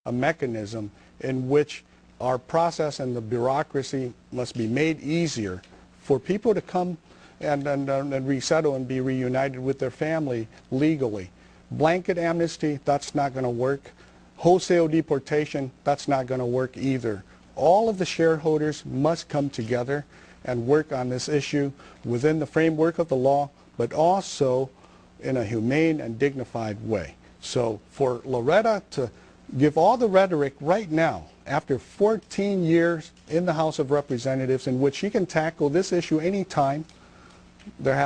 a mechanism in which our process and the bureaucracy must be made easier for people to come and resettle and be reunited with their family legally. Blanket amnesty, that's not going to work. Wholesale deportation, that's not going to work either. All of the shareholders must come together and work on this issue within the framework of the law, but also in a humane and dignified way. So for Loretta to give all the rhetoric right now, after 14 years in the House of Representatives, in which she can tackle this issue anytime, there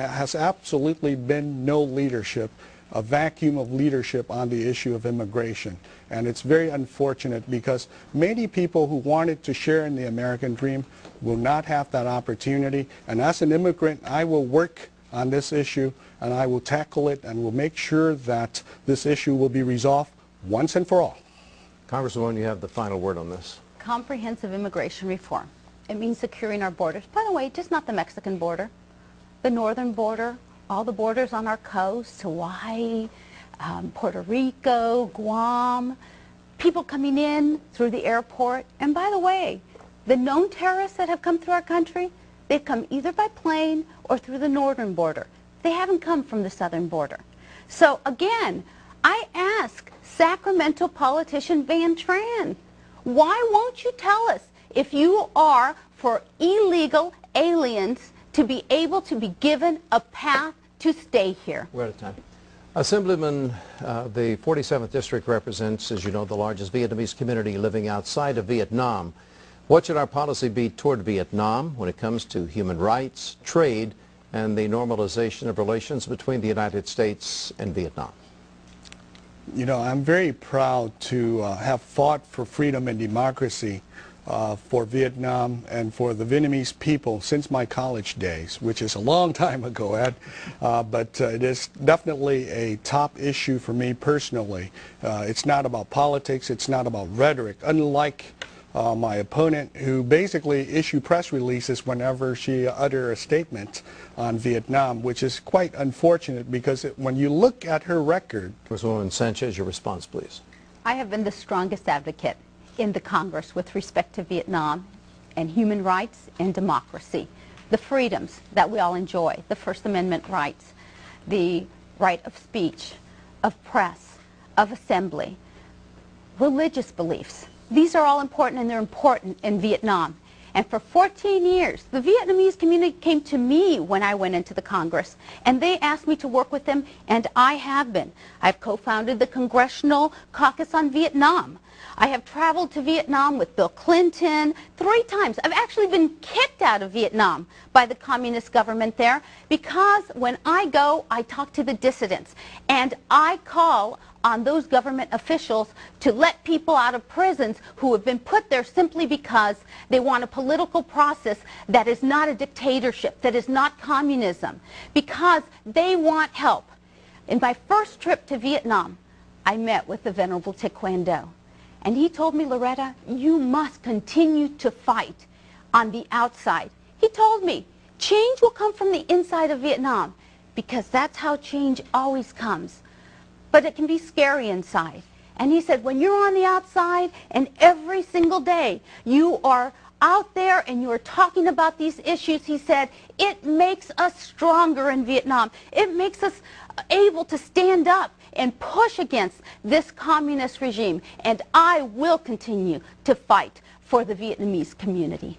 has absolutely been no leadership, a vacuum of leadership on the issue of immigration. And it's very unfortunate because many people who wanted to share in the American dream will not have that opportunity. And as an immigrant, I will work on this issue and I will tackle it and will make sure that this issue will be resolved once and for all. Congresswoman, you have the final word on this. Comprehensive immigration reform. It means securing our borders. By the way, just not the Mexican border, the northern border, all the borders on our coast, Hawaii, Puerto Rico, Guam, people coming in through the airport. And by the way, the known terrorists that have come through our country, they've come either by plane or through the northern border. They haven't come from the southern border. So again, I ask Sacramento politician Van Tran, why won't you tell us if you are for illegal aliens to be able to be given a path to stay here? We're out of time. Assemblyman, the 47th District represents, as you know, the largest Vietnamese community living outside of Vietnam. What should our policy be toward Vietnam when it comes to human rights, trade, and the normalization of relations between the United States and Vietnam? You know, I'm very proud to have fought for freedom and democracy for Vietnam and for the Vietnamese people since my college days, which is a long time ago, Ed. But it is definitely a top issue for me personally. It's not about politics, it's not about rhetoric, unlike my opponent, who basically issue press releases whenever she utter a statement on Vietnam, which is quite unfortunate because when you look at her record... Congresswoman Sanchez, your response, please. I have been the strongest advocate in the Congress with respect to Vietnam and human rights and democracy, the freedoms that we all enjoy, the First Amendment rights, the right of speech, of press, of assembly, religious beliefs. These are all important, and they're important in Vietnam. And for 14 years, the Vietnamese community came to me when I went into the Congress, and they asked me to work with them, and I have been. I've co-founded the Congressional Caucus on Vietnam. I have traveled to Vietnam with Bill Clinton 3 times. I've actually been kicked out of Vietnam by the communist government there because when I go, I talk to the dissidents, and I call on those government officials to let people out of prisons who have been put there simply because they want a political process that is not a dictatorship, that is not communism, because they want help. In my first trip to Vietnam, I met with the Venerable Thich Quang Do, and he told me, Loretta, you must continue to fight on the outside. He told me, change will come from the inside of Vietnam, because that's how change always comes. But it can be scary inside. And he said, when you're on the outside and every single day you are out there and you are talking about these issues, he said, it makes us stronger in Vietnam. It makes us able to stand up and push against this communist regime. And I will continue to fight for the Vietnamese community.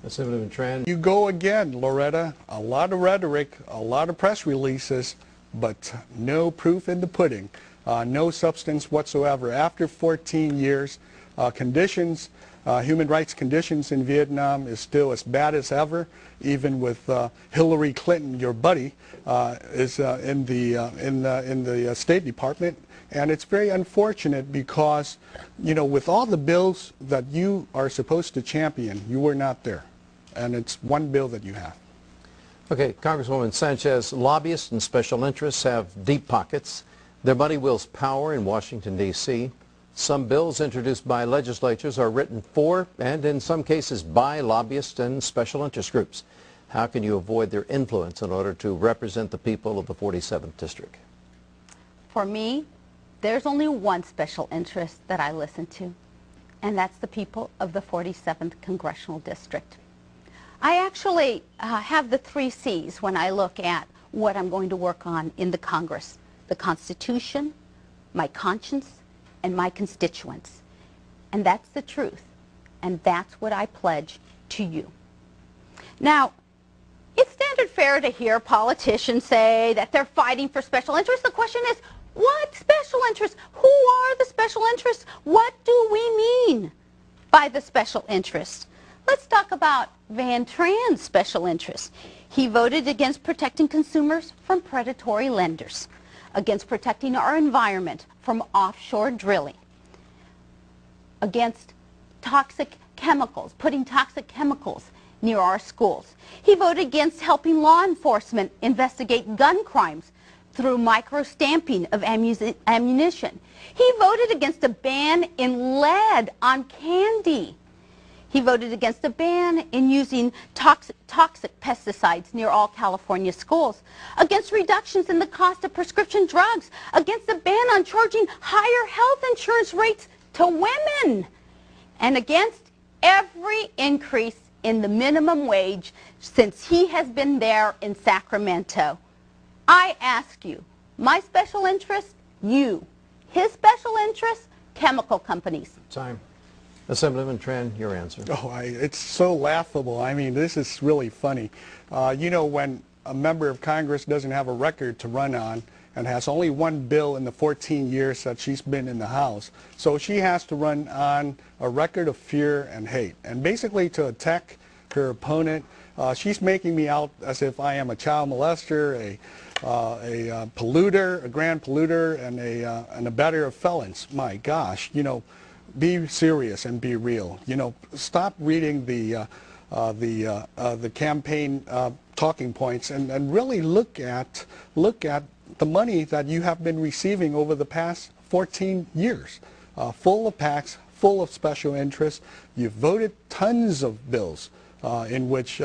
Assemblyman Tran. You go again, Loretta. A lot of rhetoric, a lot of press releases, but no proof in the pudding, no substance whatsoever. After 14 years, human rights conditions in Vietnam is still as bad as ever, even with Hillary Clinton, your buddy, is in the State Department. And it's very unfortunate because, you know, with all the bills that you are supposed to champion, you were not there. And it's one bill that you have. Okay, Congresswoman Sanchez, lobbyists and special interests have deep pockets. Their money wields power in Washington, D.C. Some bills introduced by legislatures are written for and in some cases by lobbyists and special interest groups. How can you avoid their influence in order to represent the people of the 47th District? For me, There's only one special interest that I listen to, and that's the people of the 47th Congressional District. I actually have the 3 C's when I look at what I'm going to work on in the Congress: the Constitution, my conscience, and my constituents. And that's the truth, and that's what I pledge to you. Now, it's standard fare to hear politicians say that they're fighting for special interests. The question is, what special interests? Who are the special interests? What do we mean by the special interests? Let's talk about Van Tran's special interests. He voted against protecting consumers from predatory lenders, against protecting our environment from offshore drilling, against toxic chemicals, putting toxic chemicals near our schools. He voted against helping law enforcement investigate gun crimes through micro-stamping of ammunition. He voted against a ban in lead on candy. He voted against a ban in using toxic pesticides near all California schools, against reductions in the cost of prescription drugs, against a ban on charging higher health insurance rates to women, and against every increase in the minimum wage since he has been there in Sacramento. I ask you, my special interest, you. His special interest, chemical companies. Time. Assemblyman Tran, your answer. Oh, it's so laughable. I mean, this is really funny. You know, when a member of Congress doesn't have a record to run on and has only one bill in the 14 years that she's been in the House, so she has to run on a record of fear and hate. And basically to attack her opponent, she's making me out as if I am a child molester, a polluter, a grand polluter, and a abettor of felons. My gosh, you know, be serious and be real. You know, stop reading the campaign talking points and really look at the money that you have been receiving over the past 14 years, full of PACs, full of special interests. You've voted tons of bills in which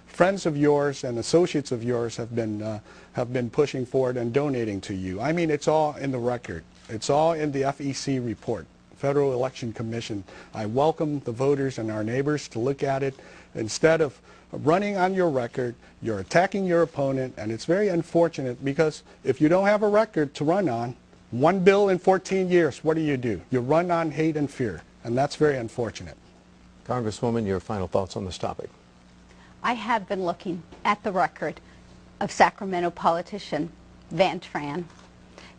friends of yours and associates of yours have been pushing forward and donating to you. I mean, it's all in the record. It's all in the FEC report, Federal Election Commission. I welcome the voters and our neighbors to look at it. Instead of running on your record, you're attacking your opponent, and it's very unfortunate because if you don't have a record to run on, one bill in 14 years, what do? You run on hate and fear, and that's very unfortunate. Congresswoman, your final thoughts on this topic. I have been looking at the record of Sacramento politician Van Tran.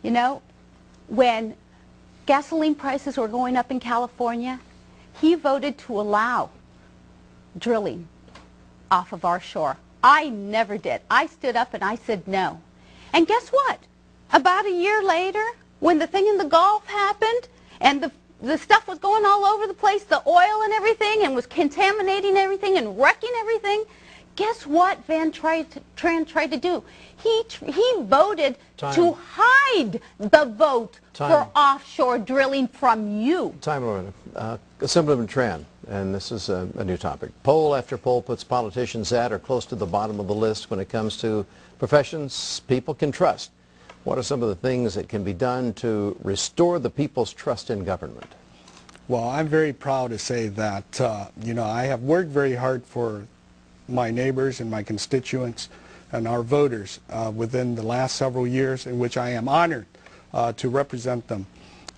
You know, when gasoline prices were going up in California, he voted to allow drilling off of our shore. I never did. I stood up and I said no. And guess what? About a year later, when the thing in the Gulf happened and the stuff was going all over the place, the oil and everything, and was contaminating everything and wrecking everything, guess what Van Tran tried to do? He voted to hide the vote for offshore drilling from you. Time, Loretta. Assemblyman Tran, and this is a new topic. Poll after poll puts politicians at or close to the bottom of the list when it comes to professions people can trust. What are some of the things that can be done to restore the people's trust in government? Well, I'm very proud to say that, you know, I have worked very hard for my neighbors and my constituents and our voters within the last several years, in which I am honored to represent them.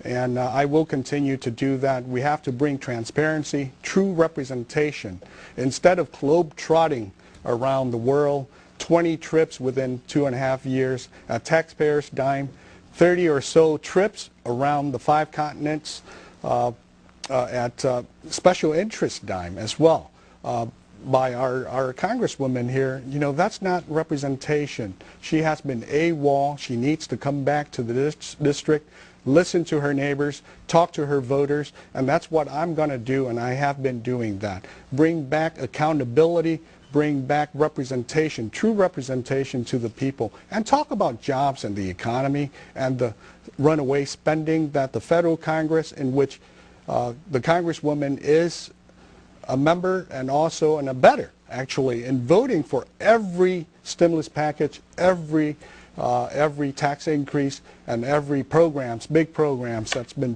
And I will continue to do that. We have to bring transparency, true representation. Instead of globe-trotting around the world, 20 trips within 2.5 years, at taxpayers' dime, 30 or so trips around the 5 continents at special interest dime as well. By our congresswoman here, you know, that's not representation. She has been AWOL. She needs to come back to the district, listen to her neighbors, talk to her voters, and that's what I'm going to do, and I have been doing that. Bring back accountability, bring back representation, true representation to the people, and talk about jobs and the economy and the runaway spending that the federal Congress, in which the congresswoman is a member and also an abettor, actually, in voting for every stimulus package, every every tax increase and every big programs that's been